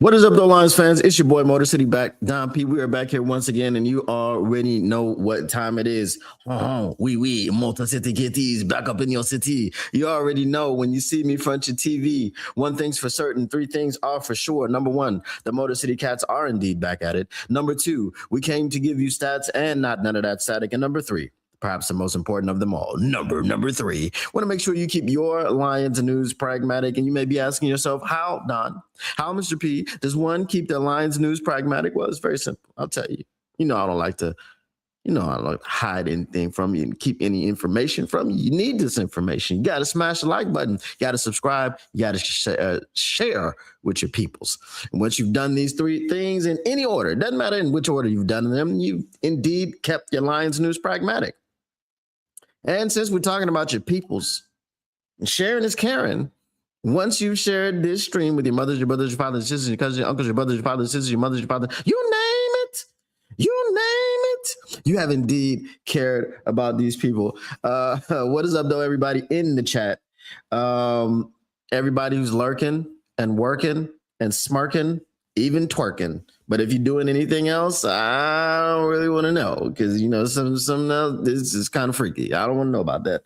What is up, though, Lions fans? It's your boy Motor City back, Don P. We are back here once again, and you already know what time it is. Oui, Motor City Kitties back up in your city. You already know when you see me front your TV. One thing's for certain, three things are for sure. Number one, the Motor City Cats are indeed back at it. Number two, we came to give you stats and not none of that static. And number three, perhaps the most important of them all, number three, want to make sure you keep your Lions news pragmatic. And you may be asking yourself, how, Don? How, Mr. P, does one keep their Lions news pragmatic? Well, it's very simple. I'll tell you. I don't like to, I don't like to hide anything from you and keep any information from you. You need this information. You got to smash the like button. You got to subscribe. You got to share with your peoples. And once you've done these three things in any order, it doesn't matter in which order you've done them, you've indeed kept your Lions news pragmatic. And since we're talking about your peoples, sharing is caring. Once you've shared this stream with your mothers, your brothers, your fathers, your sisters, your cousins, your uncles, your brothers, your fathers, sisters, your mothers, your father, you name it, you have indeed cared about these people. What is up, though, everybody in the chat? Everybody who's lurking and working and smirking, even twerking. But if you're doing anything else, I don't really want to know because, some this is kind of freaky. I don't want to know about that.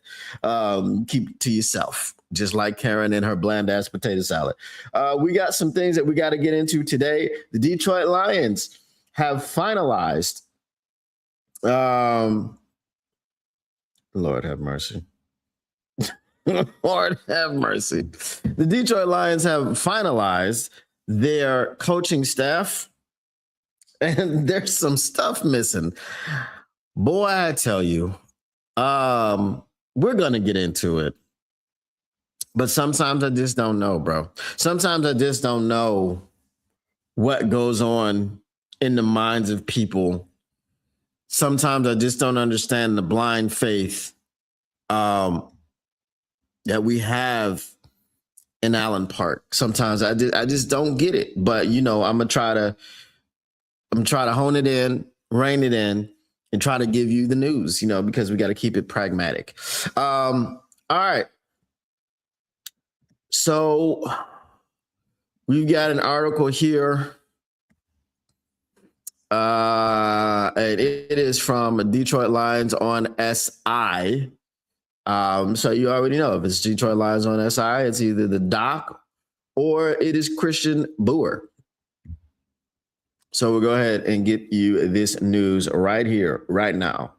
Keep it to yourself, just like Karen and her bland ass potato salad. We got some things that we got to get into today. The Detroit Lions have finalized. Lord have mercy. Lord have mercy. The Detroit Lions have finalized their coaching staff, and there's some stuff missing. Boy, I tell you, we're going to get into it. But sometimes I just don't know, bro. Sometimes I just don't know what goes on in the minds of people. Sometimes I just don't understand the blind faith that we have in Allen Park. Sometimes I just don't get it. But I'm gonna try to hone it in, rein it in, and try to give you the news, because we got to keep it pragmatic. All right. So we've got an article here. And it is from Detroit Lions on SI. So you already know if it's Detroit Lions on SI, it's either the Doc or it is Christian Boer. So we'll go ahead and get you this news right here, right now.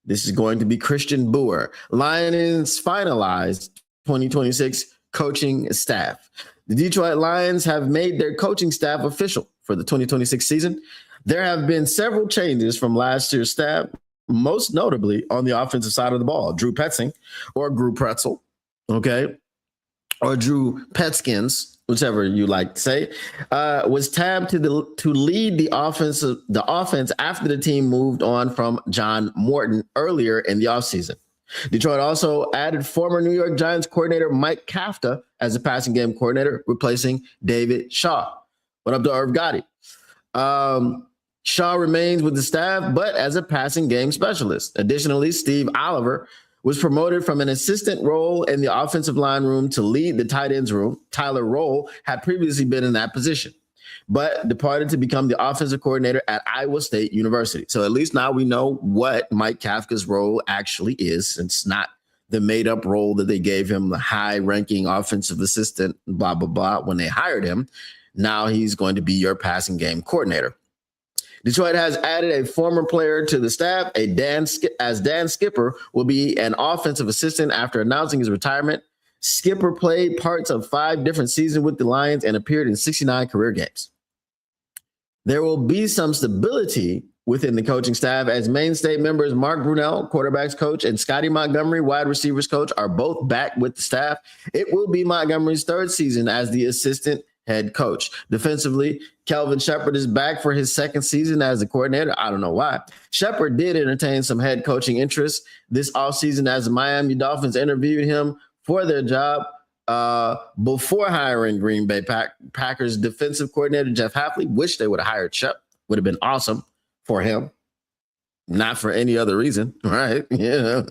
This is going to be Christian Boer. Lions finalized 2026 coaching staff. The Detroit Lions have made their coaching staff official for the 2026 season. There have been several changes from last year's staff, most notably on the offensive side of the ball. Drew Petzing, or Drew Pretzel, okay, or Drew Petskins, whichever you like to say, was tabbed to lead the offense after the team moved on from John Morton earlier in the offseason. Detroit also added former New York Giants coordinator Mike Kafka as a passing game coordinator, replacing David Shaw. What up to Irv Gotti? Shaw remains with the staff, but as a passing game specialist. Additionally, Steve Oliver was promoted from an assistant role in the offensive line room to lead the tight ends room. Tyler Roll had previously been in that position, but departed to become the offensive coordinator at Iowa State University. So at least now we know what Mike Kafka's role actually is. It's not the made-up role that they gave him, the high-ranking offensive assistant, blah, blah, blah, when they hired him. Now he's going to be your passing game coordinator. Detroit has added a former player to the staff. Dan Skipper will be an offensive assistant after announcing his retirement. Skipper played parts of 5 different seasons with the Lions and appeared in 69 career games. There will be some stability within the coaching staff as mainstay members Mark Brunell, quarterbacks coach, and Scotty Montgomery, wide receivers coach, are both back with the staff. It will be Montgomery's 3rd season as the assistant head coach. Defensively, Kelvin Shepard is back for his 2nd season as the coordinator. I don't know why. Shepard did entertain some head coaching interest this offseason as the Miami Dolphins interviewed him for their job before hiring Green Bay Packers defensive coordinator Jeff Hafley. Wish they would have hired Shep. Would have been awesome for him. Not for any other reason, right? Yeah.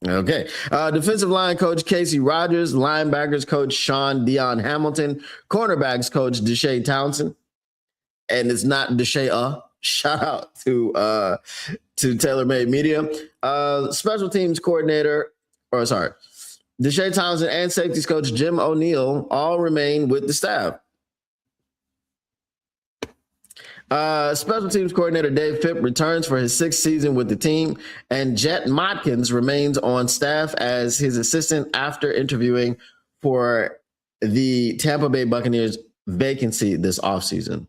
Okay. Defensive line coach Casey Rogers, linebackers coach Sean Dion Hamilton, cornerbacks coach Deshae Townsend, and it's not Deshae. Shout out to TaylorMade Media. Special teams coordinator, Deshae Townsend and safeties coach Jim O'Neill all remain with the staff. Special teams coordinator Dave Phipp returns for his sixth season with the team, and Jet Modkins remains on staff as his assistant after interviewing for the Tampa Bay Buccaneers vacancy this offseason.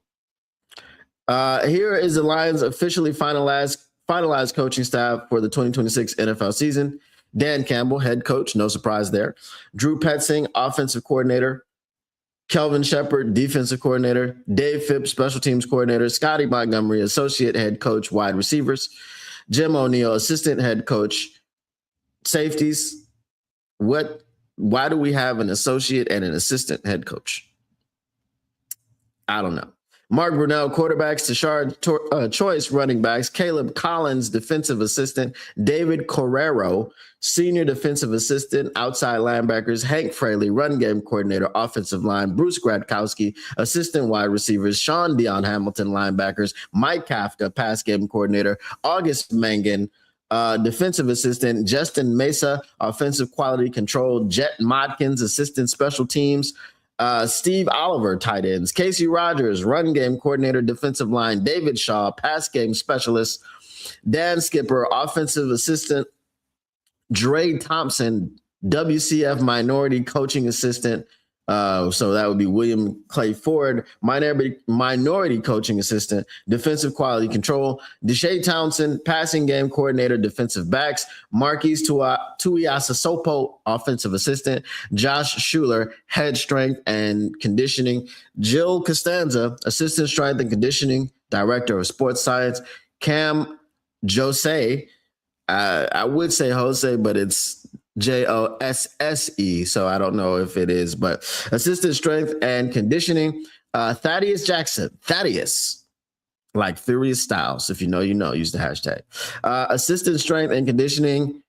Here is the Lions officially finalized coaching staff for the 2026 NFL season. Dan Campbell, head coach, no surprise there. Drew Petzing, offensive coordinator. Kelvin Shepard, defensive coordinator. Dave Phipp, special teams coordinator. Scotty Montgomery, associate head coach, wide receivers. Jim O'Neill, assistant head coach, safeties. Why do we have an associate and an assistant head coach? I don't know. Mark Brunell, quarterbacks. Tashard Choice, running backs. Caleb Collins, defensive assistant. David Correro, senior defensive assistant. Outside linebackers. Hank Fraley, run game coordinator, offensive line. Bruce Gradkowski, assistant wide receivers. Sean Dion Hamilton, linebackers. Mike Kafka, pass game coordinator. August Mangan, defensive assistant. Justin Mesa, offensive quality control. Jet Modkins, assistant special teams. Steve Oliver, tight ends. Casey Rogers, run game coordinator, defensive line. David Shaw, pass game specialist. Dan Skipper, offensive assistant. Dre Thompson, WCF minority coaching assistant. So that would be William Clay Ford, minority coaching assistant, defensive quality control. Deshae Townsend, passing game coordinator, defensive backs. Marquise Tuiasosopo, offensive assistant. Josh Schuler, head strength and conditioning. Jill Costanza, assistant strength and conditioning, director of sports science. Cam Jose, I would say Jose, but it's Josse, so I don't know if it is, but assistant strength and conditioning. Thaddeus Jackson, Thaddeus, like Furious Styles. If you know, you know, use the hashtag. Assistant strength and conditioning,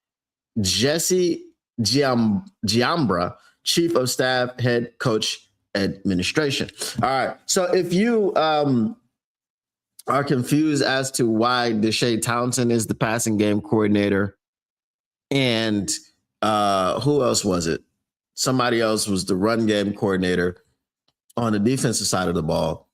Jesse Giambra, chief of staff, head coach administration. All right. So if you are confused as to why Deshae Townsend is the passing game coordinator and who else was it? Somebody else was the run game coordinator on the defensive side of the ball.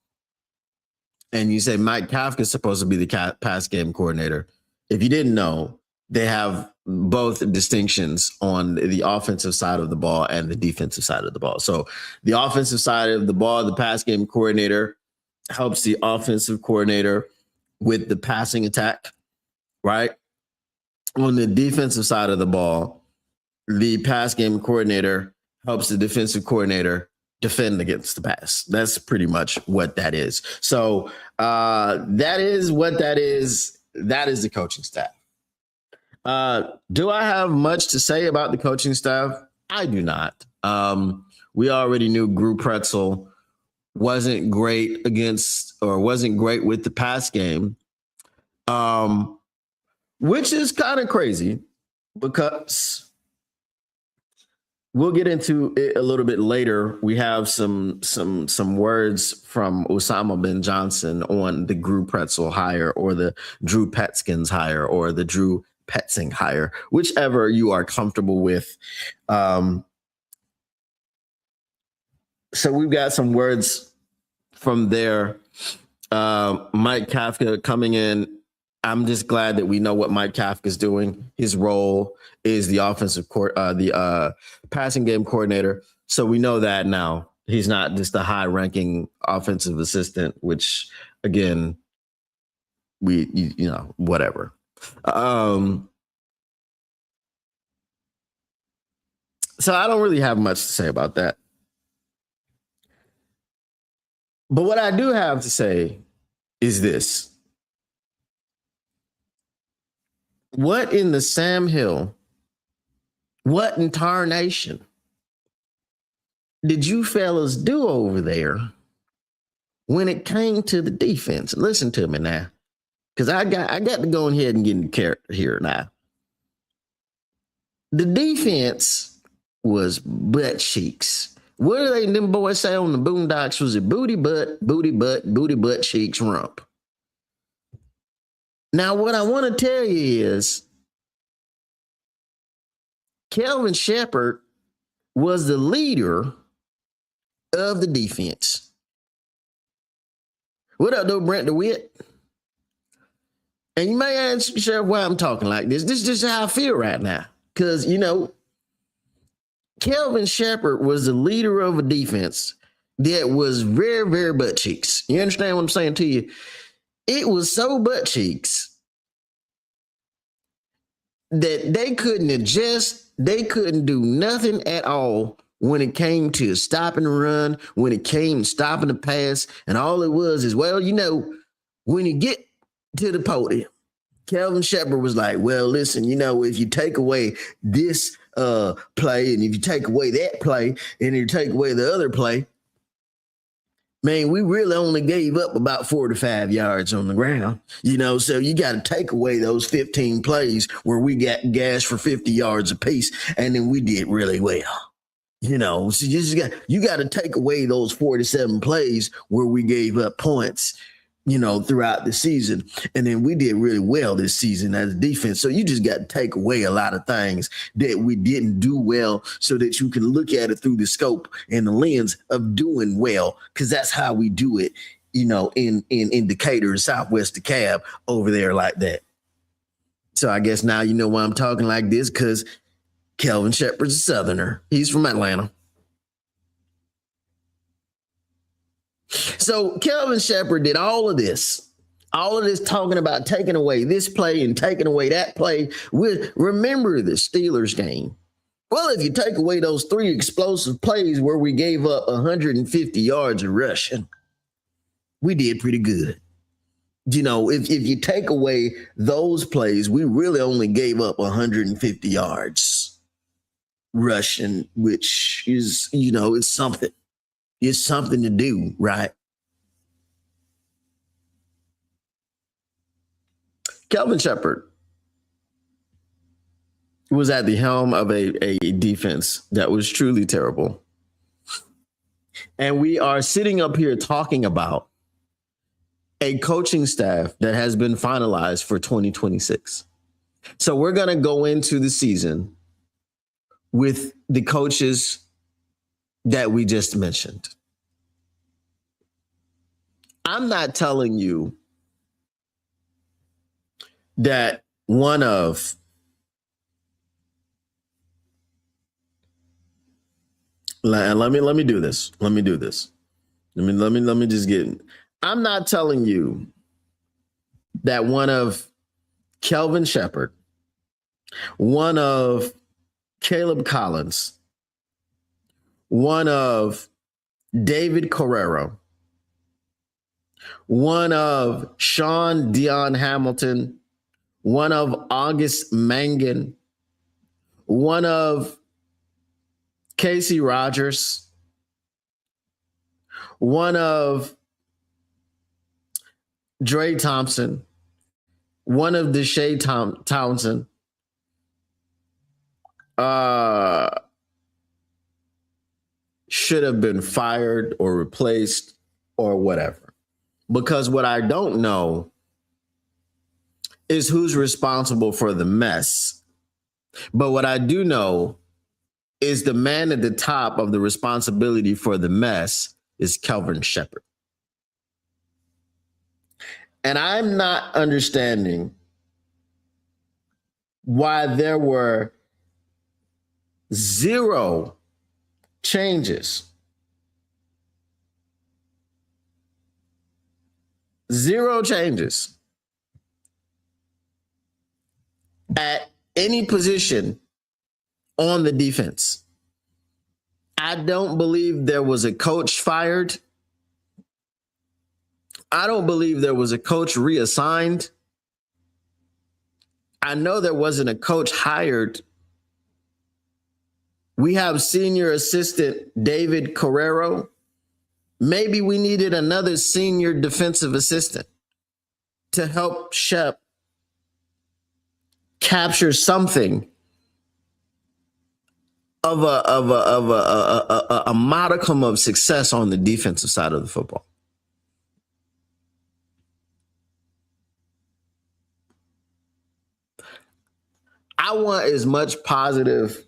And you say Mike Kafka is supposed to be the pass game coordinator. If you didn't know, they have both distinctions on the offensive side of the ball and the defensive side of the ball. So the offensive side of the ball, the pass game coordinator helps the offensive coordinator with the passing attack, right? On the defensive side of the ball, the pass game coordinator helps the defensive coordinator defend against the pass. That's pretty much what that is. So that is what that is. That is the coaching staff. Do I have much to say about the coaching staff? I do not. We already knew Gru Pretzel wasn't great with the pass game, which is kind of crazy because we'll get into it a little bit later. We have some words from Osama bin Johnson on the Gru Pretzel hire or the Drew Petskins hire or the Drew Petzing hire, whichever you are comfortable with. So we've got some words from there. Mike Kafka coming in. I'm just glad that we know what Mike Kafka is doing. His role is the passing game coordinator. So we know that now. He's not just a high-ranking offensive assistant, which, again, whatever. So I don't really have much to say about that. But what I do have to say is this. What in the Sam Hill, what in tarnation did you fellas do over there when it came to the defense? Listen to me now, because I got to go ahead and get into character here now. The defense was butt cheeks. What do they them boys say on the Boondocks? Was it booty butt, booty butt cheeks rump? Now, what I want to tell you is Kelvin Sheppard was the leader of the defense. What up, though, Brent DeWitt? And you may ask yourself why I'm talking like this. This is just how I feel right now. Because, you know, Kelvin Sheppard was the leader of a defense that was very, very butt cheeks. You understand what I'm saying to you? It was so butt cheeks that they couldn't adjust. They couldn't do nothing at all when it came to stopping the run, when it came to stopping the pass. And all it was is, well, you know, when you get to the podium, Kelvin Sheppard was like, well, listen, you know, if you take away this play and if you take away that play and you take away the other play, man, we really only gave up about 4 to 5 yards on the ground, you know, so you got to take away those 15 plays where we got gas for 50 yards apiece, and then we did really well. You know, so you got to take away those 47 plays where we gave up points, you know, throughout the season. And then we did really well this season as a defense. So you just got to take away a lot of things that we didn't do well so that you can look at it through the scope and the lens of doing well, because that's how we do it, you know, in Decatur and Southwest DeKalb over there like that. So I guess now you know why I'm talking like this, because Kelvin Sheppard's a Southerner. He's from Atlanta. So Kelvin Sheppard did all of this talking about taking away this play and taking away that play. Remember the Steelers game. Well, if you take away those 3 explosive plays where we gave up 150 yards of rushing, we did pretty good. You know, if you take away those plays, we really only gave up 150 yards rushing, which is, you know, it's something. It's something to do, right? Kelvin Sheppard was at the helm of a defense that was truly terrible. And we are sitting up here talking about a coaching staff that has been finalized for 2026. So we're going to go into the season with the coaches that we just mentioned. I'm not telling you that one of let me do this. Let me just get. I'm not telling you that one of Kelvin Sheppard, one of Caleb Collins, one of David Carrero, one of Sean Dion Hamilton, one of August Mangan, one of Casey Rogers, one of Dre Thompson, one of Deshae Townsend, should have been fired or replaced or whatever. Because what I don't know is who's responsible for the mess. But what I do know is the man at the top of the responsibility for the mess is Kelvin Sheppard. And I'm not understanding why there were 0 changes. 0 changes at any position on the defense. I don't believe there was a coach fired. I don't believe there was a coach reassigned. I know there wasn't a coach hired. We have senior assistant David Carrero. Maybe we needed another senior defensive assistant to help Shep capture something a modicum of success on the defensive side of the football. I want as much positive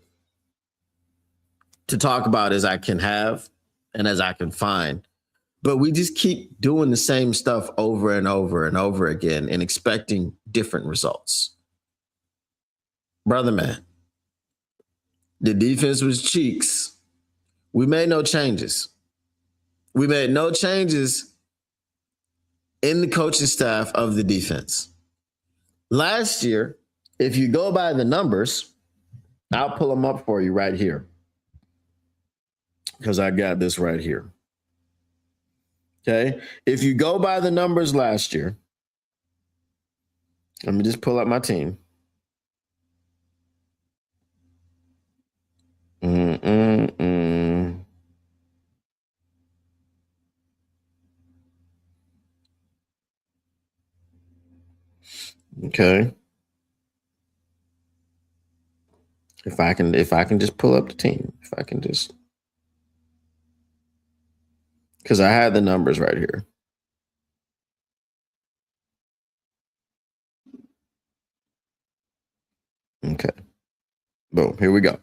to talk about as I can have and as I can find. But we just keep doing the same stuff over and over and over again and expecting different results. Brother man, the defense was cheeks. We made no changes. We made no changes in the coaching staff of the defense. Last year, if you go by the numbers, I'll pull them up for you right here because I got this right here. Okay. If you go by the numbers last year, let me just pull up my team. Okay. If I can just pull up the team, if I can just, because I had the numbers right here. Okay. Boom. Here we go.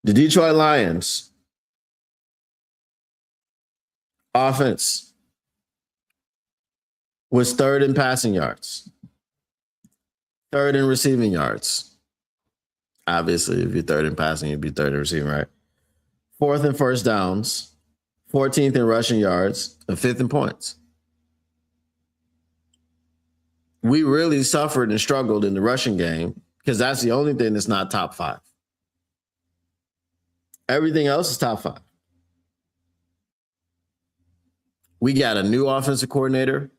The Detroit Lions offense was third in passing yards, third in receiving yards. Obviously, if you're third in passing, you'd be third in receiving, right? Fourth in first downs, 14th in rushing yards, and fifth in points. We really suffered and struggled in the rushing game because that's the only thing that's not top five. Everything else is top five. We got a new offensive coordinator.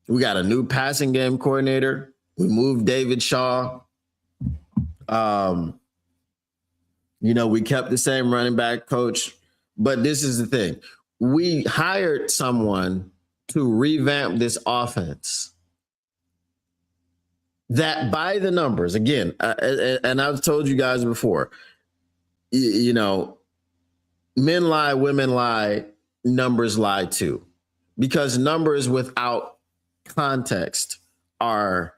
We got a new passing game coordinator. We moved David Shaw. We kept the same running back coach. But this is the thing. We hired someone to revamp this offense that by the numbers, again, and I've told you guys before, men lie, women lie, numbers lie too. Because numbers without context are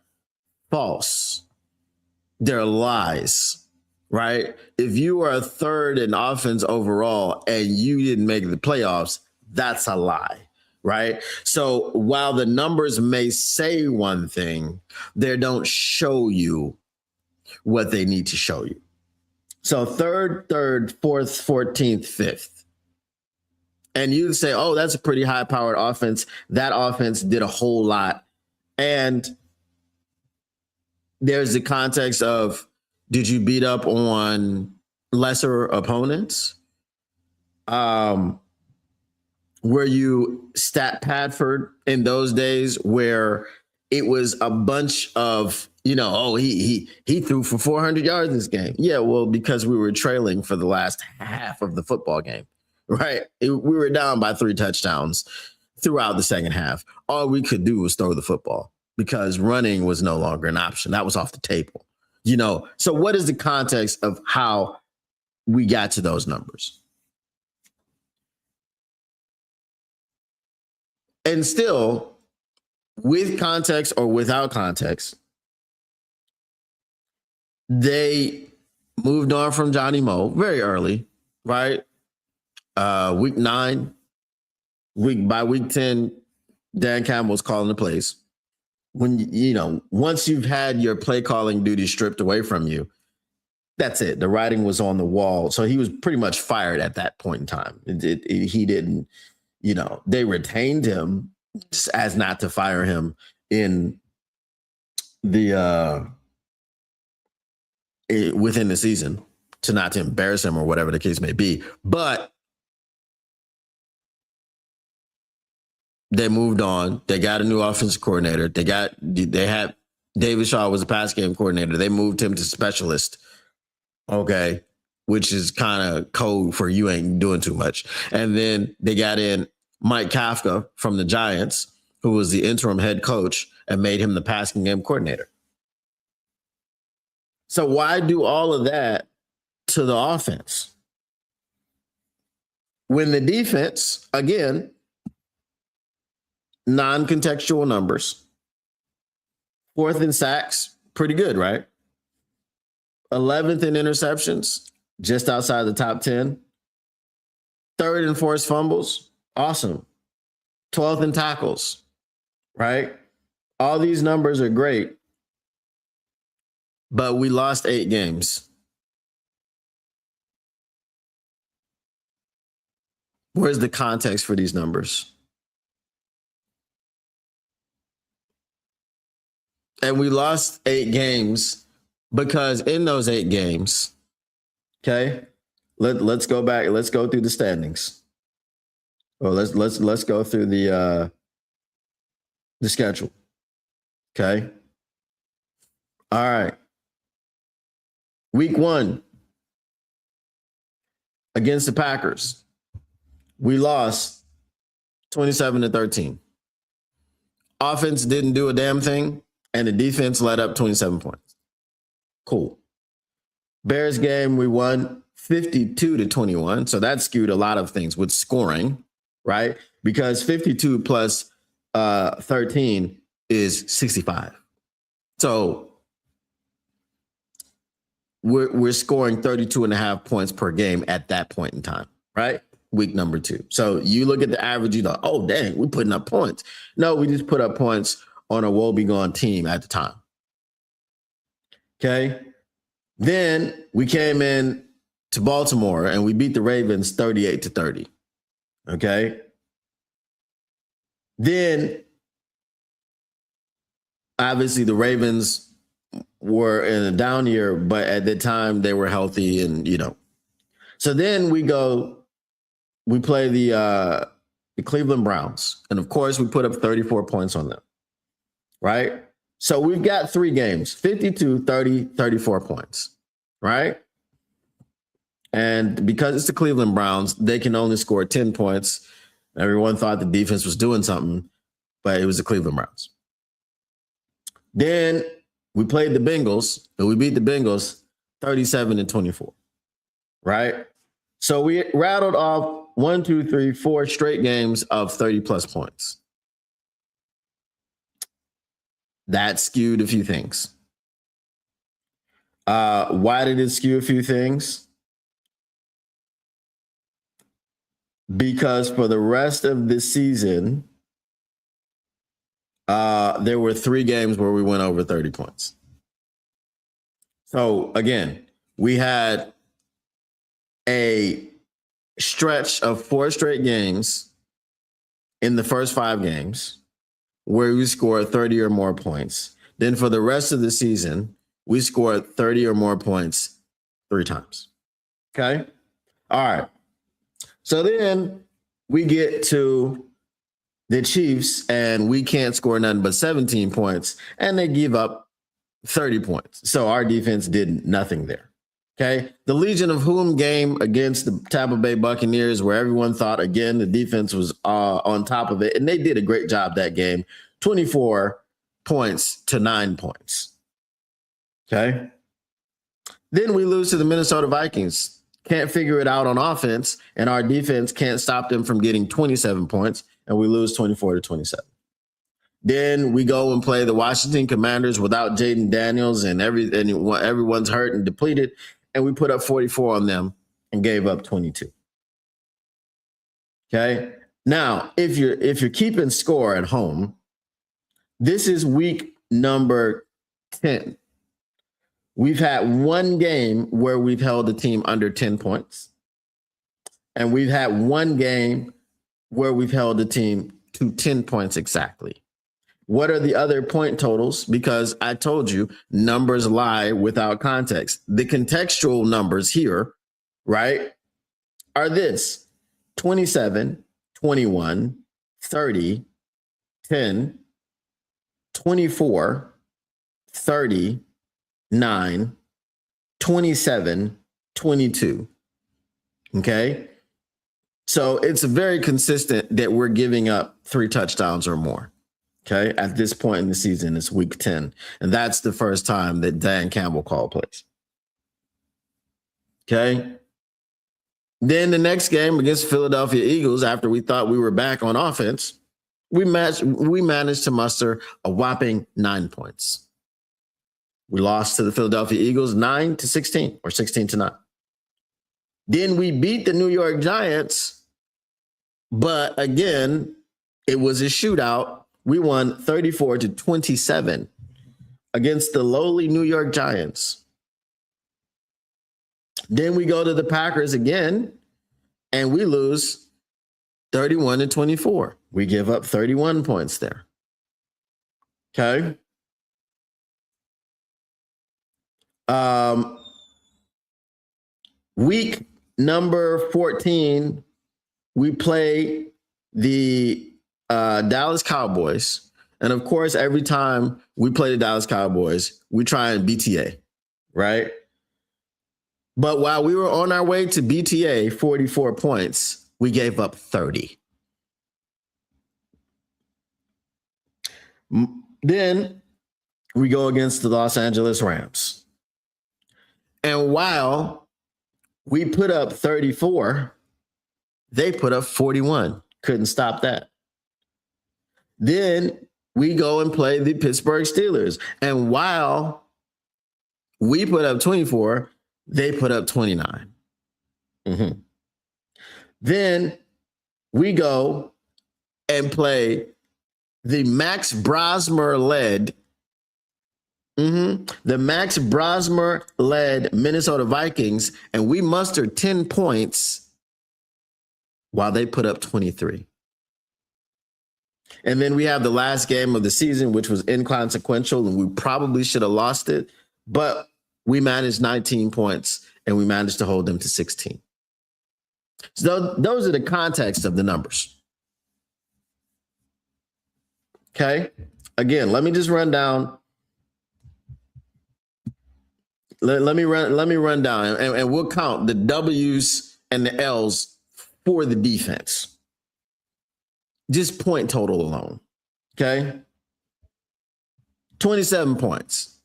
false. They're lies, right? If you are third in offense overall and you didn't make the playoffs, that's a lie, right? So while the numbers may say one thing, they don't show you what they need to show you. So third, fourth, 14th, fifth. And you'd say, oh, that's a pretty high-powered offense. That offense did a whole lot. And there's the context of, did you beat up on lesser opponents? Were you stat Padford in those days where it was a bunch of, he threw for 400 yards this game? Yeah, well, because we were trailing for the last half of the football game, right? We were down by 3 touchdowns throughout the second half. All we could do was throw the football because running was no longer an option. That was off the table, So what is the context of how we got to those numbers? And still, with context or without context, they moved on from Johnny Moe very early, right? Week 9, by week 10, Dan Campbell's calling the plays. When, once you've had your play calling duty stripped away from you, that's it. The writing was on the wall. So he was pretty much fired at that point in time. He didn't, they retained him as not to fire him in the within the season, to not to embarrass him or whatever the case may be. But they moved on. They got a new offensive coordinator. They had David Shaw was a pass game coordinator. They moved him to specialist. Okay. Which is kind of code for you ain't doing too much. And then they got in Mike Kafka from the Giants, who was the interim head coach, and made him the passing game coordinator. So why do all of that to the offense? When the defense, again, non-contextual numbers, 4th in sacks, pretty good, right? 11th in interceptions, just outside the top 10. 3rd in forced fumbles, awesome. 12th in tackles, right? All these numbers are great, but we lost 8 games. Where's the context for these numbers? And we lost 8 games because in those 8 games, okay, let's go back. Let's go through the standings. Well, let's go through the schedule. Okay. All right. Week 1 against the Packers, we lost 27-13. Offense didn't do a damn thing, and the defense let up 27 points. Cool. Bears game, we won 52-21. So that skewed a lot of things with scoring, right? Because 52 plus 13 is 65. So we're scoring 32.5 points per game at that point in time, right? Week number 2. So you look at the average, you go, oh, dang, we're putting up points. No, we just put up points on a woebegone team at the time. Okay. Then we came in to Baltimore and we beat the Ravens 38-30. Okay. Then obviously the Ravens were in a down year, but at the time they were healthy and, so then we play the Cleveland Browns. And of course we put up 34 points on them. Right. So we've got 3 games, 52, 30, 34 points. Right. And because it's the Cleveland Browns, they can only score 10 points. Everyone thought the defense was doing something, but it was the Cleveland Browns. Then we played the Bengals and we beat the Bengals 37-24. Right. So we rattled off 1, 2, 3, 4 straight games of 30 plus points. That skewed a few things. Why did it skew a few things? Because for the rest of the season, there were 3 games where we went over 30 points. So again, we had a stretch of 4 straight games in the first 5 games where we scored 30 or more points. Then for the rest of the season, we scored 30 or more points 3 times. Okay. All right. So then we get to the Chiefs and we can't score nothing but 17 points and they give up 30 points. So our defense did nothing there. Okay. The Legion of Whom game against the Tampa Bay Buccaneers, where everyone thought, again, the defense was on top of it. And they did a great job that game. 24 points to 9 points. Okay. Then we lose to the Minnesota Vikings. Can't figure it out on offense. And our defense can't stop them from getting 27 points. And we lose 24-27. Then we go and play the Washington Commanders without Jaden Daniels and everyone's hurt and depleted. And we put up 44 on them and gave up 22. Okay. Now, if you're keeping score at home, this is week number 10. We've had 1 game where we've held the team under 10 points. And we've had 1 game where we've held the team to 10 points exactly. What are the other point totals? Because I told you numbers lie without context. The contextual numbers here, right, are this: 27, 21, 30, 10, 24, 30, 9, 27, 22. Okay. So it's very consistent that we're giving up 3 touchdowns or more. Okay, at this point in the season, it's week 10. And that's the first time that Dan Campbell called plays. Okay. Then the next game against Philadelphia Eagles, after we thought we were back on offense, we managed to muster a whopping 9 points. We lost to the Philadelphia Eagles 9-16 or 16-9. Then we beat the New York Giants, but again, it was a shootout. We won 34-27 against the lowly New York Giants. Then we go to the Packers again, and we lose 31-24. We give up 31 points there. Okay. Week number 14, we play the Dallas Cowboys. And of course, every time we play the Dallas Cowboys, we try and BTA, right? But while we were on our way to BTA, 44 points, we gave up 30. Then we go against the Los Angeles Rams. And while we put up 34, they put up 41. Couldn't stop that. Then we go and play the Pittsburgh Steelers. And while we put up 24, they put up 29. Mm-hmm. Then we go and play the Max Brosmer-led Minnesota Vikings, and we mustered 10 points while they put up 23. And then we have the last game of the season, which was inconsequential, and we probably should have lost it, but we managed 19 points, and we managed to hold them to 16. So those are the context of the numbers. Okay. Again, let me just run down. Let me run down, and we'll count the W's and the L's for the defense. Just point total alone. Okay. 27 points.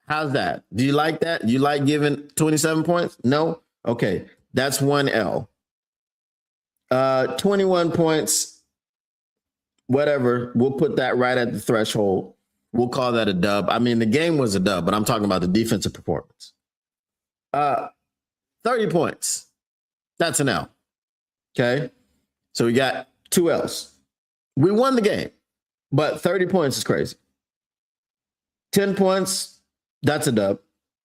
How's that? Do you like that? Do you like giving 27 points? No? Okay. That's one L. 21 points. Whatever. We'll put that right at the threshold. We'll call that a dub. I mean, the game was a dub, but I'm talking about the defensive performance. 30 points. That's an L. Okay. So we got 2 L's. We won the game, but 30 points is crazy. 10 points, that's a dub,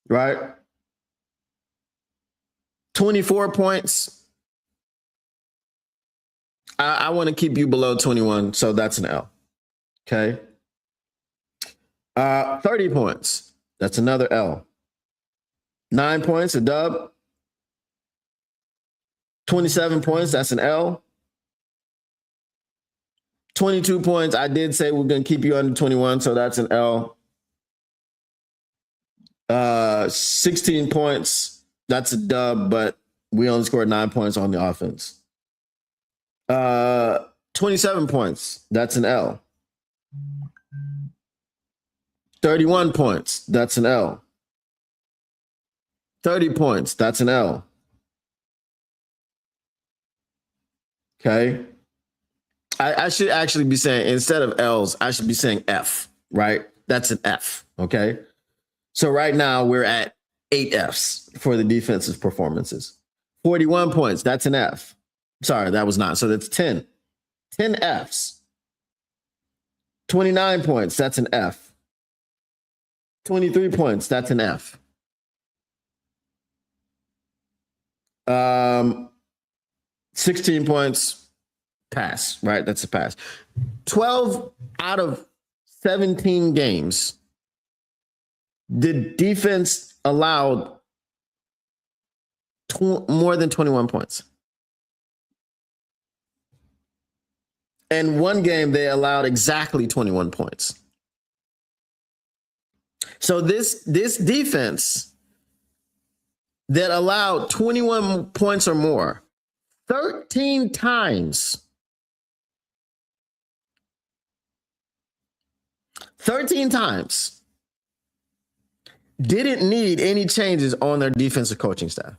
right? 24 points. I want to keep you below 21, so that's an L. Okay. 30 points. That's another L. 9 points, a dub. 27 points, that's an L. 22 points, I did say we're going to keep you under 21, so that's an L. 16 points, that's a dub, but we only scored 9 points on the offense. 27 points, that's an L. 31 points, that's an L. 30 points, that's an L. Okay. I should actually be saying, instead of L's, I should be saying F, right? That's an F, okay? So right now we're at 8 Fs for the defensive performances. 41 points, that's an F. Sorry, that was not. So that's 10. 10 Fs. 29 points, that's an F. 23 points, that's an F. 16 points, pass, right? That's a pass. 12 out of 17 games, the defense allowed more than 21 points. And one game, they allowed exactly 21 points. So this defense that allowed 21 points or more 13 times 13 times. Didn't need any changes on their defensive coaching staff.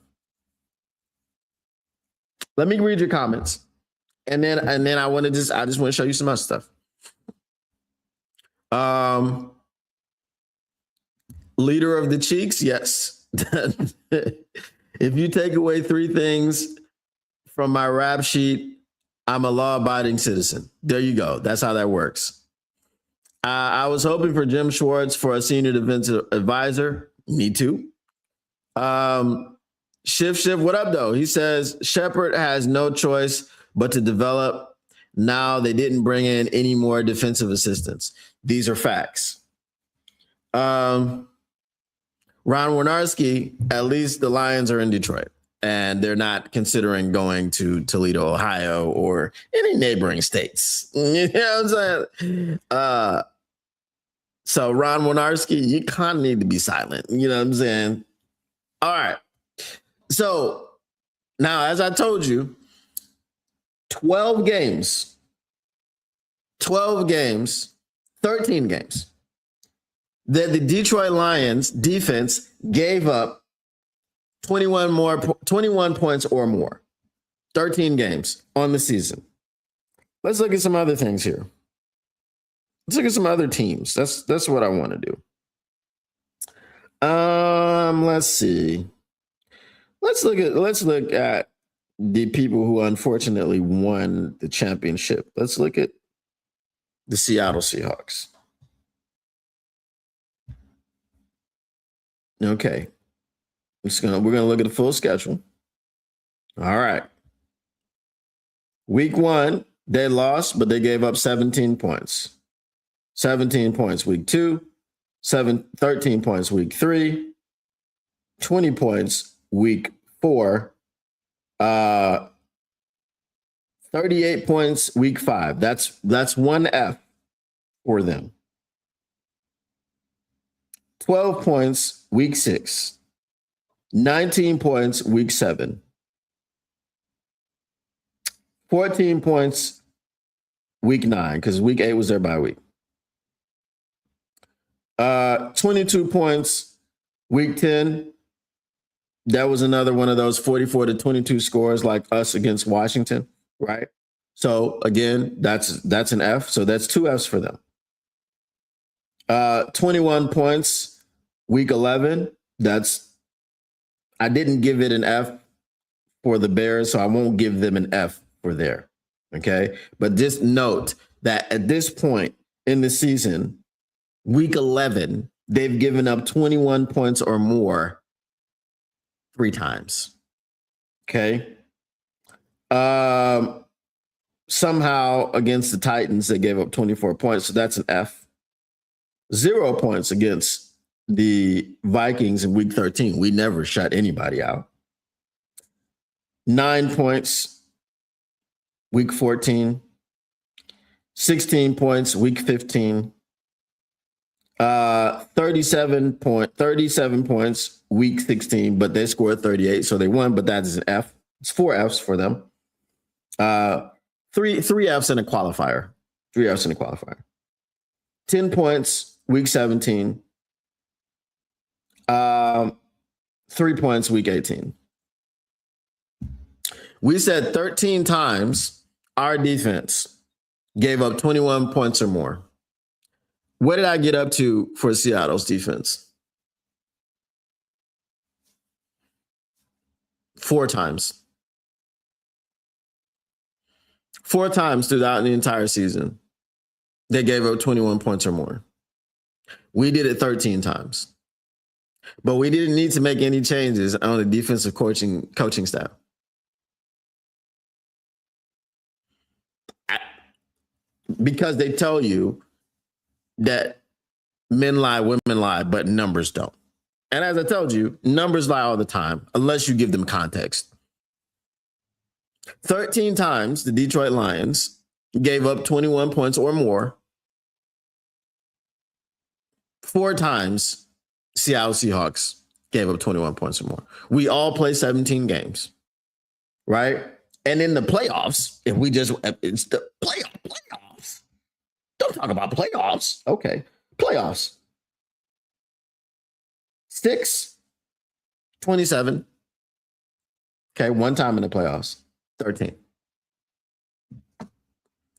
Let me read your comments. And then I just want to show you some other stuff. Leader of the cheeks, yes. If you take away 3 things from my rap sheet, I'm a law-abiding citizen. There you go. That's how that works. I was hoping for Jim Schwartz for a senior defensive advisor. Me too. Shift, what up, though? He says, Shepard has no choice but to develop. Now they didn't bring in any more defensive assistants. These are facts. Ron Wynarski, at least the Lions are in Detroit, and they're not considering going to Toledo, Ohio, or any neighboring states. You know what I'm saying? So Ron Wynarski, you kind of need to be silent. You know what I'm saying? All right. So now, as I told you, 13 games that the Detroit Lions defense gave up 21 points or more. 13 games on the season. Let's look at some other things here. Let's look at some other teams. That's what I want to do. Let's see. Let's look at the people who unfortunately won the championship. Let's look at the Seattle Seahawks. Okay. We're gonna look at the full schedule. All right. Week 1, they lost, but they gave up 17 points. 17 points week 2, 13 points week 3, 20 points week 4, 38 points week 5. That's one F for them. 12 points week 6. 19 points week 7. 14 points week 9, because week 8 was their bye week. 22 points week 10. That was another one of those 44-22 scores like us against Washington, right? So again, that's an F. So that's 2 Fs for them. 21 points week 11. I didn't give it an F for the Bears, so I won't give them an F for there. Okay. But just note that at this point in the season, week 11, they've given up 21 points or more 3 times. Okay. Somehow against the Titans, they gave up 24 points. So that's an F. 0 points against the Vikings in week 13. We never shut anybody out. 9 points week 14. 16 points week 15. 37 points week 16, but they scored 38, so they won, but that is an F. It's 4 Fs for them. 3 Fs in a qualifier. 3 Fs in a qualifier. 10 points week 17. 3 points week 18. We said 13 times our defense gave up 21 points or more. What did I get up to for Seattle's defense? 4 times. 4 times throughout the entire season, they gave up 21 points or more. We did it 13 times. But we didn't need to make any changes on the defensive coaching staff. Because they tell you that men lie, women lie, but numbers don't. And as I told you, numbers lie all the time, unless you give them context. 13 times the Detroit Lions gave up 21 points or more. 4 times Seattle Seahawks gave up 21 points or more. We all play 17 games, right? And in the playoffs, it's the playoffs. Don't talk about playoffs. Okay. Playoffs. 6, 27. Okay, one time in the playoffs. 13.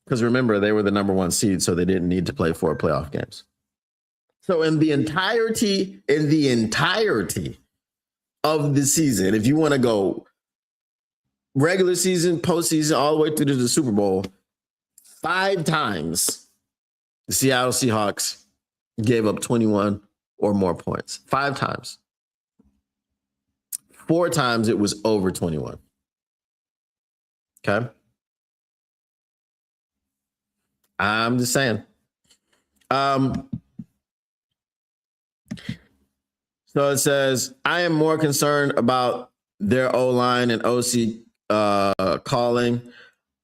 Because remember, they were the number 1 seed, so they didn't need to play 4 playoff games. So in the entirety of the season, if you want to go regular season, postseason, all the way through to the Super Bowl, 5 times the Seattle Seahawks gave up 21 or more points. 5 times. 4 times it was over 21. Okay. I'm just saying. So it says, I am more concerned about their O-line and OC calling.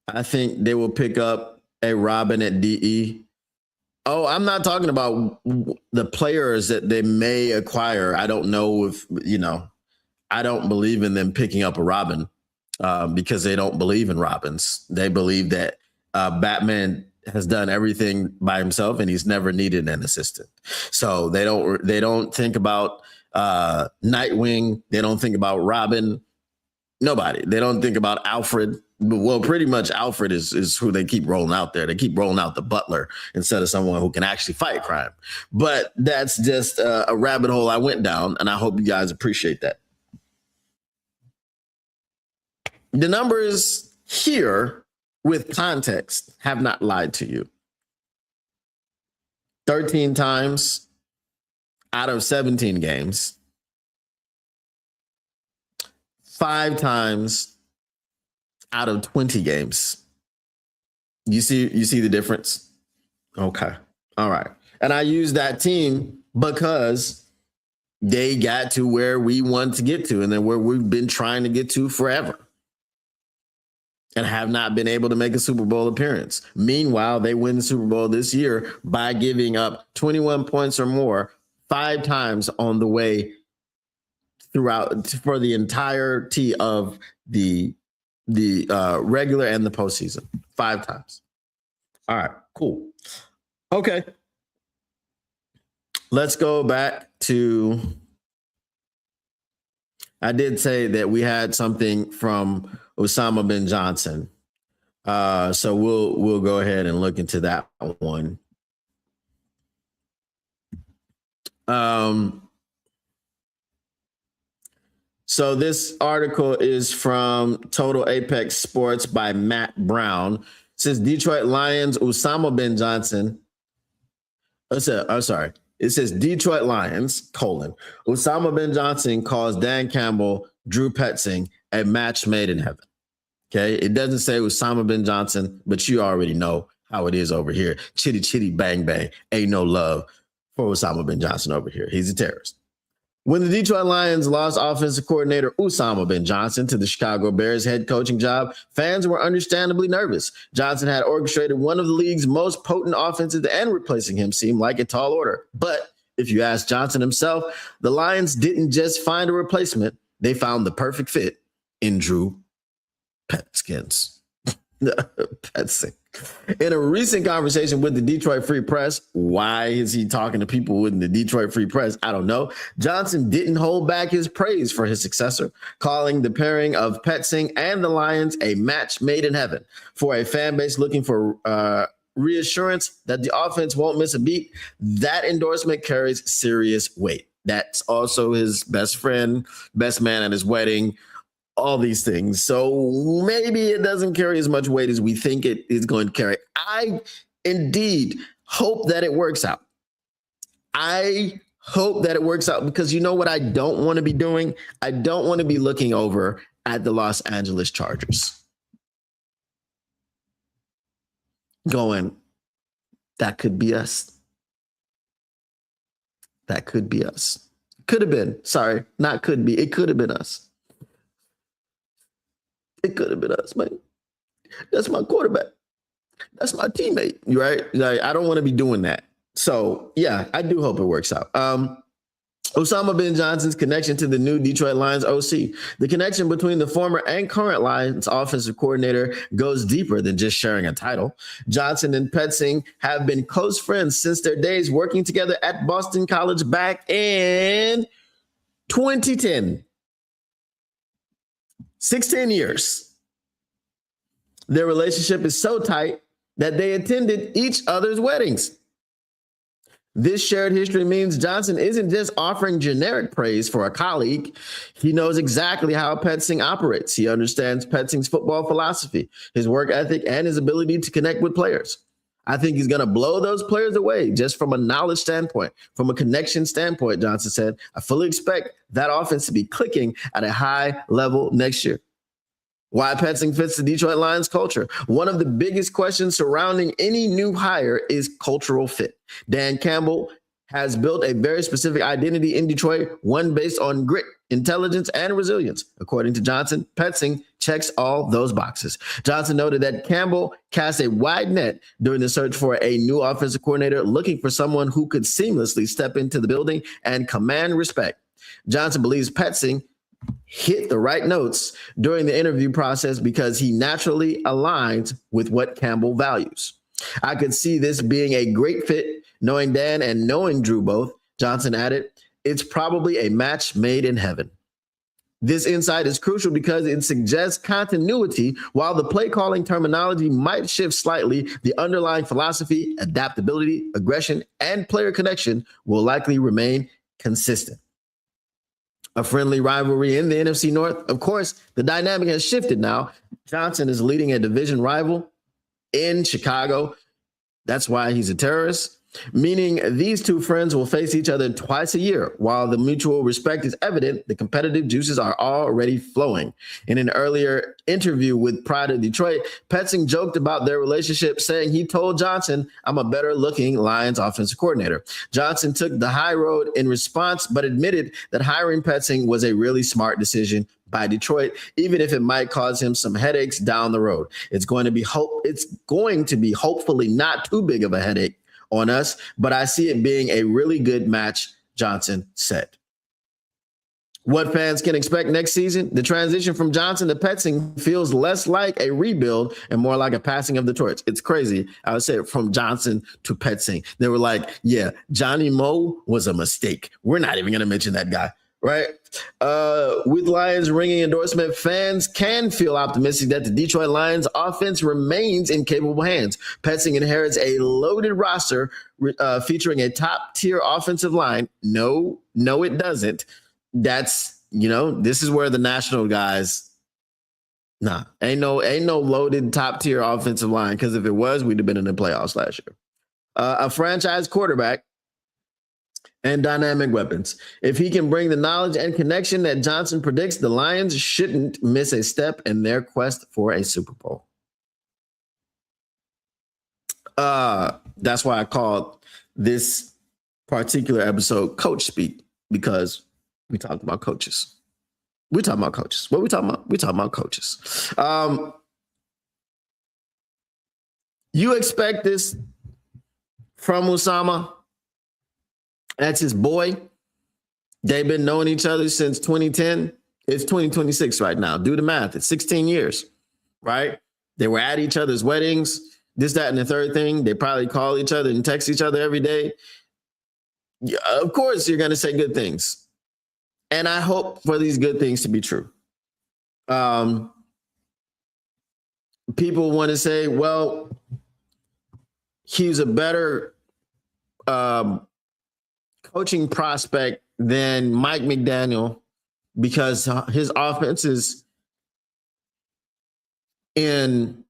I think they will pick up a Robin at DE. Oh, I'm not talking about the players that they may acquire. I don't know if, I don't believe in them picking up a Robin because they don't believe in Robins. They believe that Batman has done everything by himself and he's never needed an assistant. So they don't think about Nightwing. They don't think about Robin. Nobody. They don't think about Alfred. Well, pretty much Alfred is who they keep rolling out there. They keep rolling out the butler instead of someone who can actually fight crime. But that's just a rabbit hole I went down, and I hope you guys appreciate that. The numbers here with context have not lied to you. 13 times out of 17 games. 5 times out of 20 games. You see the difference? Okay. All right. And I use that team because they got to where we want to get to and then where we've been trying to get to forever and have not been able to make a Super Bowl appearance. Meanwhile, they win the Super Bowl this year by giving up 21 points or more 5 times on the way throughout for the entirety of the regular and the postseason. 5 times. All right, cool. Okay. Let's go back to, I did say that we had something from Osama bin Johnson. So we'll go ahead and look into that one. So this article is from Total Apex Sports by Matt Brown. It says Detroit Lions Osama bin Johnson. It says Detroit Lions, Osama bin Johnson calls Dan Campbell, Drew Petzing a match made in heaven. Okay. It doesn't say Osama bin Johnson, but you already know how it is over here. Chitty, chitty, bang, bang. Ain't no love for Osama bin Johnson over here. He's a terrorist. When the Detroit Lions lost offensive coordinator Osama bin Johnson to the Chicago Bears head coaching job, fans were understandably nervous. Johnson had orchestrated one of the league's most potent offenses, and replacing him seemed like a tall order. But if you ask Johnson himself, the Lions didn't just find a replacement. They found the perfect fit in Drew Petzing. In a recent conversation with the Detroit Free Press, why is he talking to people in the Detroit Free Press? I don't know. Johnson didn't hold back his praise for his successor, calling the pairing of Petzing and the Lions a match made in heaven. For a fan base looking for reassurance that the offense won't miss a beat, that endorsement carries serious weight. That's also his best friend, best man at his wedding, all these things. So maybe it doesn't carry as much weight as we think it is going to carry. I indeed hope that it works out. I hope that it works out because you know what I don't want to be doing? I don't want to be looking over at the Los Angeles Chargers going, that could be us. That could be us. Could have been. Sorry, not could be. It could have been us. It could have been us, man. That's my quarterback. That's my teammate, right? Like, I don't want to be doing that. So, yeah, I do hope it works out. Osama bin Johnson's connection to the new Detroit Lions OC. The connection between the former and current Lions offensive coordinator goes deeper than just sharing a title. Johnson and Petzing have been close friends since their days working together at Boston College back in 2010. 16 years. Their relationship is so tight that they attended each other's weddings. This shared history means Johnson isn't just offering generic praise for a colleague. He knows exactly how Petzing operates. He understands Petzing's football philosophy, his work ethic, and his ability to connect with players. I think he's going to blow those players away just from a knowledge standpoint, from a connection standpoint, Johnson said. I fully expect that offense to be clicking at a high level next year. Why Petzing fits the Detroit Lions culture. One of the biggest questions surrounding any new hire is cultural fit. Dan Campbell has built a very specific identity in Detroit, one based on grit, intelligence, and resilience. According to Johnson, Petzing checks all those boxes. Johnson noted that Campbell cast a wide net during the search for a new offensive coordinator, looking for someone who could seamlessly step into the building and command respect. Johnson believes Petzing hit the right notes during the interview process because he naturally aligns with what Campbell values. I could see this being a great fit, knowing Dan and knowing Drew both. Johnson added, it's probably a match made in heaven. This insight is crucial because it suggests continuity. While the play calling terminology might shift slightly, the underlying philosophy, adaptability, aggression, and player connection will likely remain consistent. A friendly rivalry in the NFC North. Of course, the dynamic has shifted now. Johnson is leading a division rival in Chicago. That's why he's a terrorist, meaning these two friends will face each other twice a year. While the mutual respect is evident, the competitive juices are already flowing. In an earlier interview with Pride of Detroit, Petzing joked about their relationship, saying he told Johnson, I'm a better looking Lions offensive coordinator. Johnson took the high road in response, but admitted that hiring Petzing was a really smart decision by Detroit, even if it might cause him some headaches down the road. It's going to be hopefully not too big of a headache on us, but I see it being a really good match, Johnson said. What fans can expect next season? The transition from Johnson to Petzing feels less like a rebuild and more like a passing of the torch. It's crazy. I would say from Johnson to Petzing. They were like, yeah, Johnny Moe was a mistake. We're not even going to mention that guy. Right. With Lions ringing endorsement, fans can feel optimistic that the Detroit Lions offense remains in capable hands. Petzing inherits a loaded roster featuring a top tier offensive line. No, it doesn't. That's, this is where the national guys, ain't no loaded top tier offensive line. Because if it was, we'd have been in the playoffs last year. A franchise quarterback and dynamic weapons. If he can bring the knowledge and connection that Johnson predicts, the Lions shouldn't miss a step in their quest for a Super Bowl. That's why I called this particular episode Coach Speak, because we talked about coaches. What we talking about? We talking about coaches. You expect this from Osama? That's his boy. They've been knowing each other since 2010. It's 2026 right now. Do the math. It's 16 years, right? They were at each other's weddings, this, that, and the third thing. They probably call each other and text each other every day. Yeah, of course, you're going to say good things. And I hope for these good things to be true. People want to say, well, he's a better coaching prospect than Mike McDaniel because his offenses in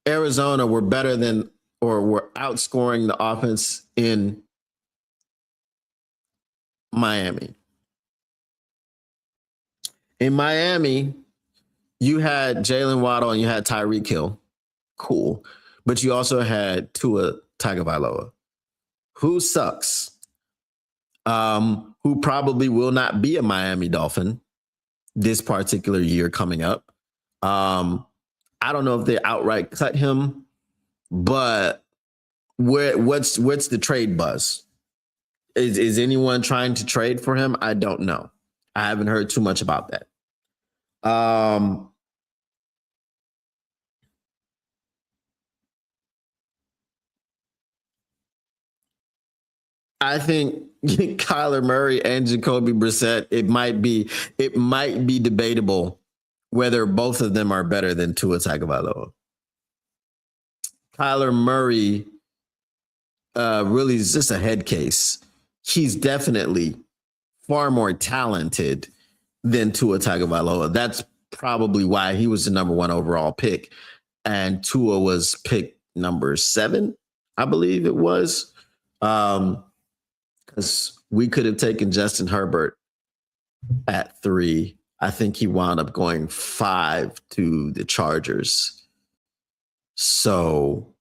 Arizona were better than, or were outscoring the offense in Miami. In Miami, you had Jalen Waddle and you had Tyreek Hill. Cool. But you also had Tua Tagovailoa, who sucks, who probably will not be a Miami Dolphin this particular year coming up. I don't know if they outright cut him, but what's the trade buzz? Is anyone trying to trade for him? I don't know. I haven't heard too much about that. I think Kyler Murray and Jacoby Brissett, it might be debatable whether both of them are better than Tua Tagovailoa. Kyler Murray really is just a head case. He's definitely far more talented than Tua Tagovailoa. That's probably why he was the number one overall pick, and Tua was picked number 7, I believe it was. Because we could have taken Justin Herbert at 3. I think he wound up going 5 to the Chargers. So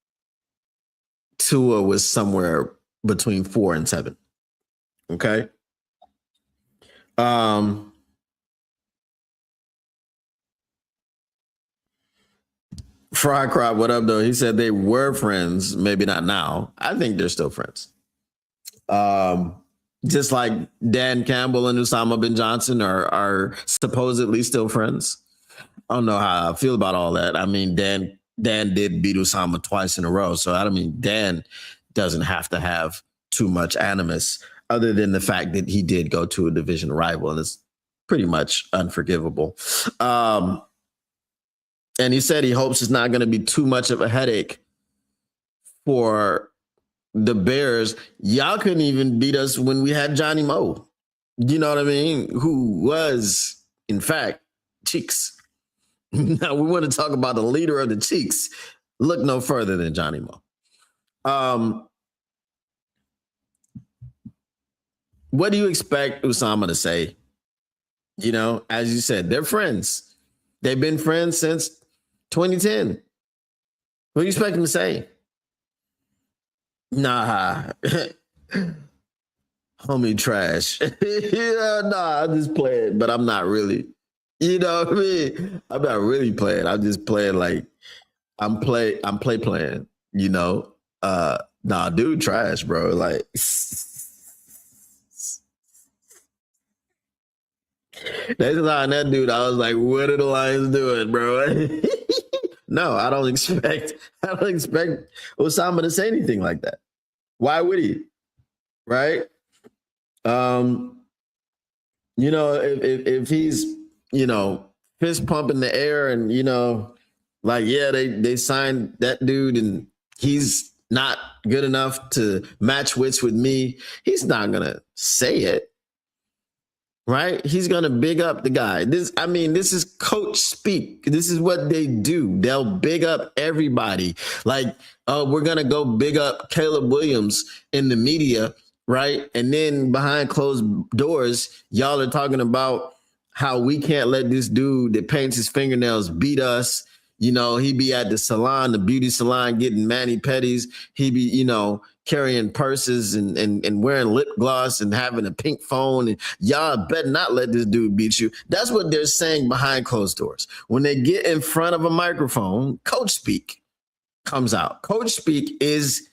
Tua was somewhere between 4 and 7. Okay. Fry Crop, what up though? He said they were friends, maybe not now. I think they're still friends. Just like Dan Campbell and Usama bin Johnson are supposedly still friends. I don't know how I feel about all that. I mean, Dan did beat Usama twice in a row, so I don't mean Dan doesn't have to have too much animus, other than the fact that he did go to a division rival, and it's pretty much unforgivable. And he said he hopes it's not going to be too much of a headache for the Bears. Y'all couldn't even beat us when we had Johnny Moe. You know what I mean? Who was, in fact, Cheeks. Now we want to talk about the leader of the Cheeks. Look no further than Johnny Moe. What do you expect Usama to say? You know, as you said, they're friends. They've been friends since 2010. What do you expect him to say? Nah. Homie trash. Yeah, nah, I'm just playing, but I'm not really. You know what I mean? I'm not really playing. I'm just playing like I'm playing, you know. Nah, dude trash, bro. Like next time that dude, I was like, what are the Lions doing, bro? No, I don't expect Osama to say anything like that. Why would he? Right? You know, if he's, you know, fist pump in the air and, you know, like, yeah, they signed that dude and he's not good enough to match wits with me, he's not gonna say it. Right? He's gonna big up the guy. This is coach speak. This is what they do. They'll big up everybody. Like, oh, we're gonna go big up Caleb Williams in the media, right? And then behind closed doors, y'all are talking about how we can't let this dude that paints his fingernails beat us. You know, he be at the salon, the beauty salon, getting mani-pedis. He be, you know, carrying purses and wearing lip gloss and having a pink phone. And y'all better not let this dude beat you. That's what they're saying behind closed doors. When they get in front of a microphone, coach speak comes out. Coach speak is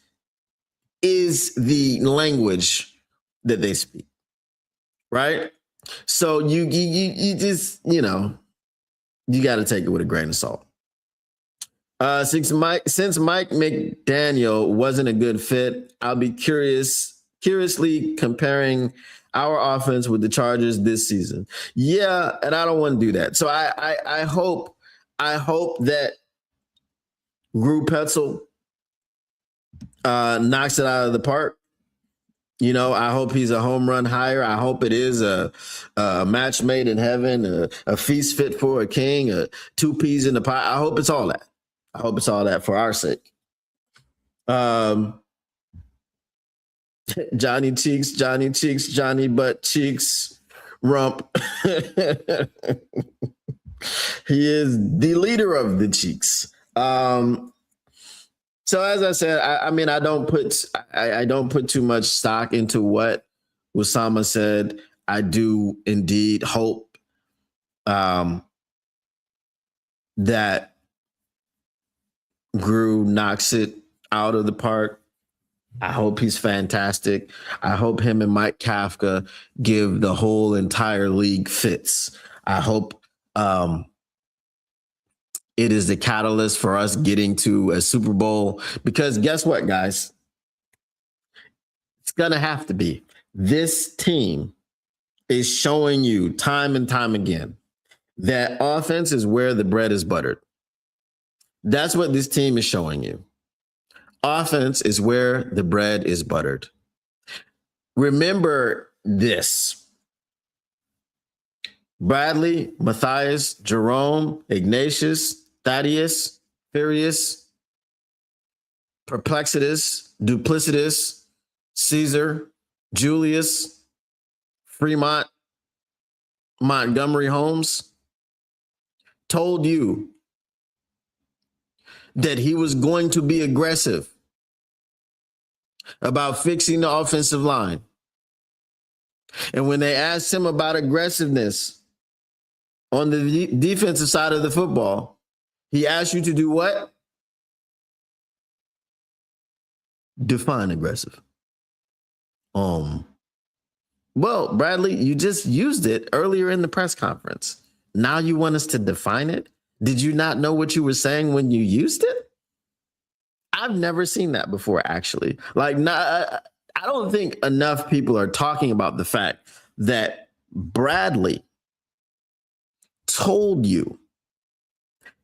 the language that they speak, right? So you just, you know, you got to take it with a grain of salt. Since Mike McDaniel wasn't a good fit, I'll be curiously comparing our offense with the Chargers this season. Yeah, and I don't want to do that. So I hope that Gru Petzel knocks it out of the park. You know, I hope he's a home run hire. I hope it is a match made in heaven, a feast fit for a king, 2 peas in the pie. I hope it's all that. I hope it's all that for our sake. Johnny Cheeks, Johnny Butt Cheeks, Rump. He is the leader of the Cheeks. So as I said, I don't put too much stock into what Usama said. I do indeed hope that Gru knocks it out of the park. I hope he's fantastic. I hope him and Mike Kafka give the whole entire league fits. I hope it is the catalyst for us getting to a Super Bowl, because guess what, guys? It's going to have to be. This team is showing you time and time again that offense is where the bread is buttered. That's what this team is showing you. Offense is where the bread is buttered. Remember this. Bradley, Matthias, Jerome, Ignatius, Thaddeus, Furious, Perplexitous, Duplicitous, Caesar, Julius, Fremont, Montgomery Holmes told you that he was going to be aggressive about fixing the offensive line. And when they asked him about aggressiveness on the defensive side of the football, he asked you to do what? Define aggressive. Well, Bradley, you just used it earlier in the press conference. Now you want us to define it? Did you not know what you were saying when you used it? I've never seen that before, actually. I don't think enough people are talking about the fact that Bradley told you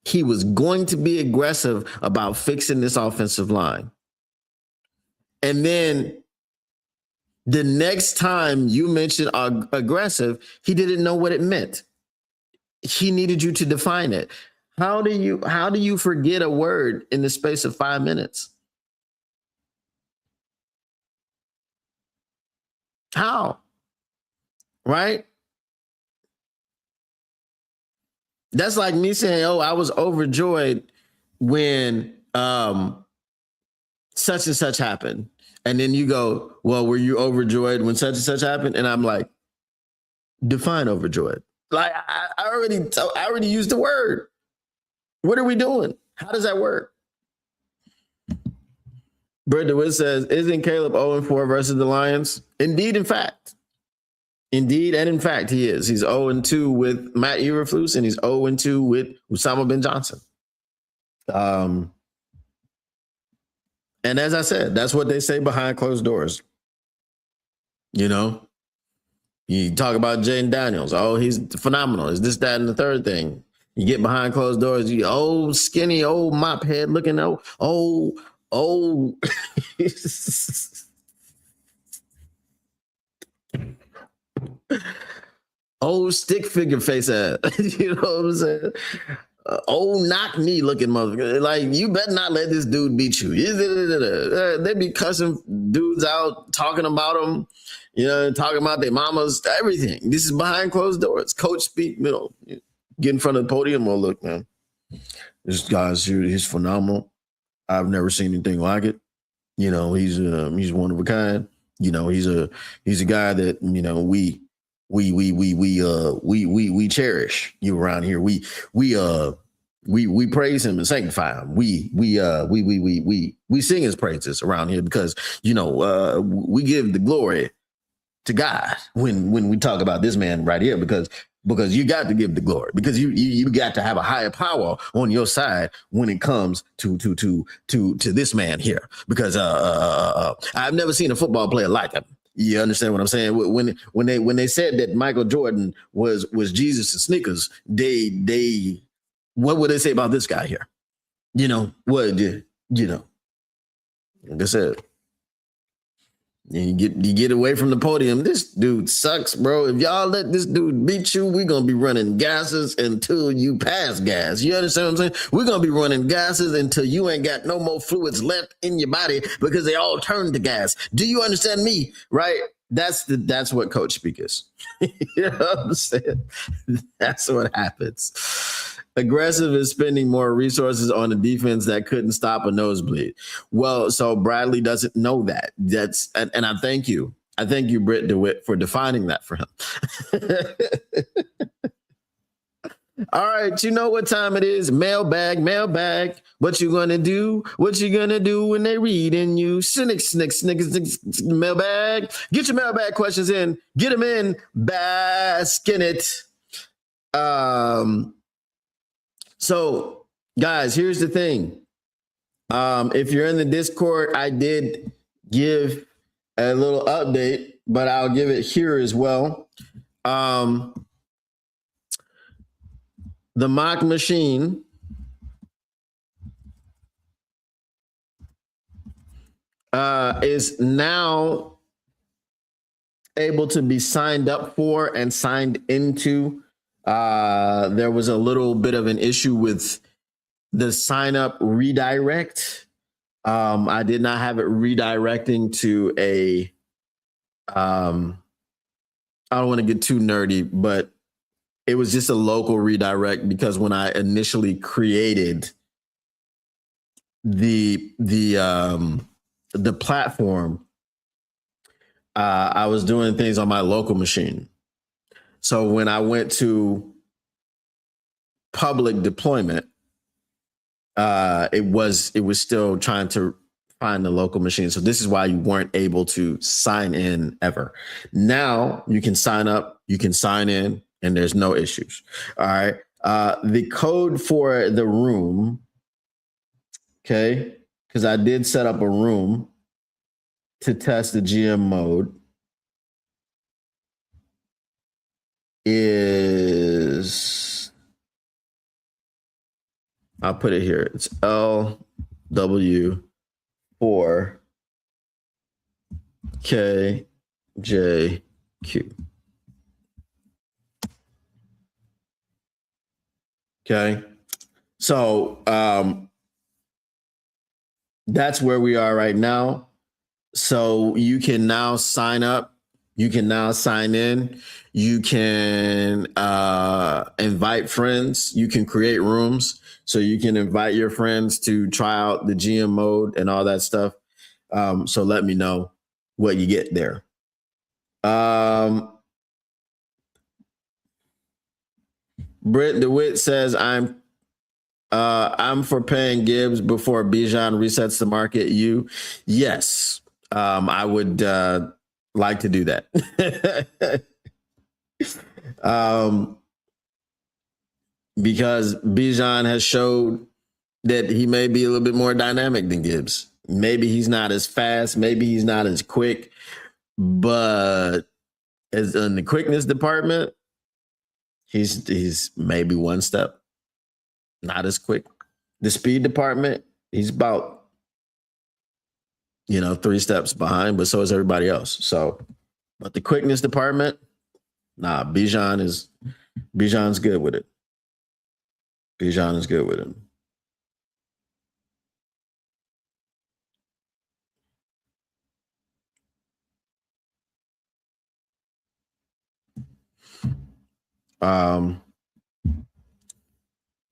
he was going to be aggressive about fixing this offensive line. And then the next time you mentioned aggressive, he didn't know what it meant. He needed you to define it. How do you forget a word in the space of 5 minutes? How? Right? That's like me saying, "Oh, I was overjoyed when such and such happened." And then you go, "Well, were you overjoyed when such and such happened?" And I'm like, define overjoyed. Like I already used the word. What are we doing? How does that work? Brett DeWitt says, "Isn't Caleb 0-4 versus the Lions?" Indeed, in fact. Indeed, and in fact, he is. He's 0-2 with Matt Eberflus, and he's 0-2 with Usama bin Johnson. And as I said, that's what they say behind closed doors. You know, you talk about Jaden Daniels. Oh, he's phenomenal. Is this, that, and the third thing. You get behind closed doors, you old, skinny, old mop head looking, old. Old stick figure face ass. You know what I'm saying? Old knock knee looking motherfucker. Like, you better not let this dude beat you. They be cussing dudes out, talking about them, talking about their mamas, everything. This is behind closed doors. Coach speak, get in front of the podium. Well, look, man, this guy's here. He's phenomenal. I've never seen anything like it. He's one of a kind. He's a guy that we cherish you around here. We praise him and sanctify him. We sing his praises around here because we give the glory to God when we talk about this man right here, because you got to give the glory, because you got to have a higher power on your side when it comes to this man here, because I've never seen a football player like him. You understand what I'm saying? When they said that Michael Jordan was Jesus and sneakers, they what would they say about this guy here? Like I said, you get away from the podium. This dude sucks, bro. If y'all let this dude beat you, we're gonna be running gases until you pass gas. You understand what I'm saying? We're gonna be running gases until you ain't got no more fluids left in your body because they all turn to gas. Do you understand me? Right? That's what coach speak is. You know what I'm saying? That's what happens. Aggressive is spending more resources on a defense that couldn't stop a nosebleed. Well, so Bradley doesn't know that. And I thank you. I thank you, Britt DeWitt, for defining that for him. All right, you know what time it is. Mailbag, mailbag. What you gonna do? What you gonna do when they reading you? Mailbag. Get your mailbag questions in. Get them in. Bask in it. So, guys, here's the thing. If you're in the Discord, I did give a little update, but I'll give it here as well. The mock machine is now able to be signed up for and signed into. There was a little bit of an issue with the sign up redirect. I did not have it redirecting to a I don't want to get too nerdy, but it was just a local redirect because when I initially created the platform, I was doing things on my local machine. So when I went to public deployment, it was still trying to find the local machine. So this is why you weren't able to sign in ever. Now you can sign up, you can sign in, and there's no issues. All right. The code for the room, okay, because I did set up a room to test the GM mode, is, I'll put it here. It's LW4KJQ. Okay. So that's where we are right now. So you can now sign up. You can now sign in. You can invite friends. You can create rooms. So you can invite your friends to try out the GM mode and all that stuff. So let me know what you get there. Britt DeWitt says, I'm for paying Gibbs before Bijan resets the market. Yes, I would like to do that. Because Bijan has showed that he may be a little bit more dynamic than Gibbs. Maybe he's not as fast, maybe he's not as quick, but as in the quickness department, he's maybe one step not as quick. The speed department, he's about 3 steps behind, but so is everybody else. So, but the quickness department, Bijan's good with it. Bijan is good with it.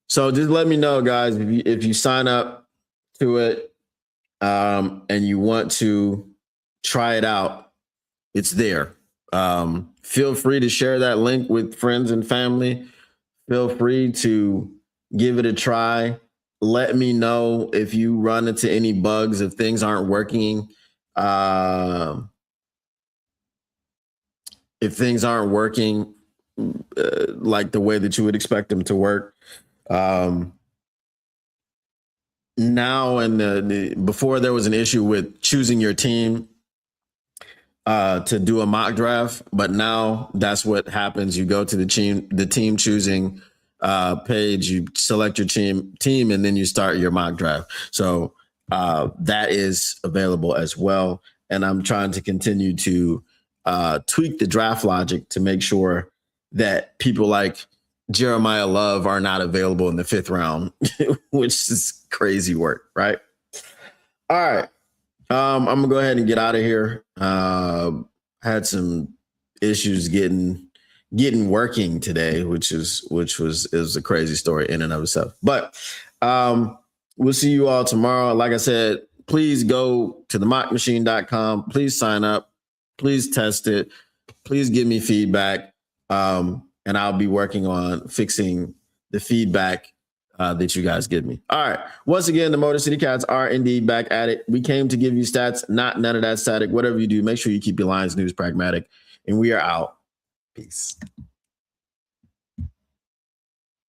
So just let me know, guys, if you sign up to it and you want to try it out, it's there. Feel free to share that link with friends and family. Feel free to give it a try. Let me know if you run into any bugs, if things aren't working. If things aren't working like the way that you would expect them to work. Now and before there was an issue with choosing your team to do a mock draft, but now that's what happens. You go to the team choosing page, you select your team, and then you start your mock draft. So that is available as well. And I'm trying to continue to tweak the draft logic to make sure that people like Jeremiah Love are not available in the 5th round, which is crazy work, right? All right. I'm gonna go ahead and get out of here. Had some issues getting working today, which is a crazy story in and of itself. But we'll see you all tomorrow. Like I said, please go to themockmachine.com. Please sign up. Please test it. Please give me feedback. And I'll be working on fixing the feedback that you guys give me. All right. Once again, the Motor City Cats are indeed back at it. We came to give you stats, not none of that static. Whatever you do, make sure you keep your Lions news pragmatic. And we are out. Peace.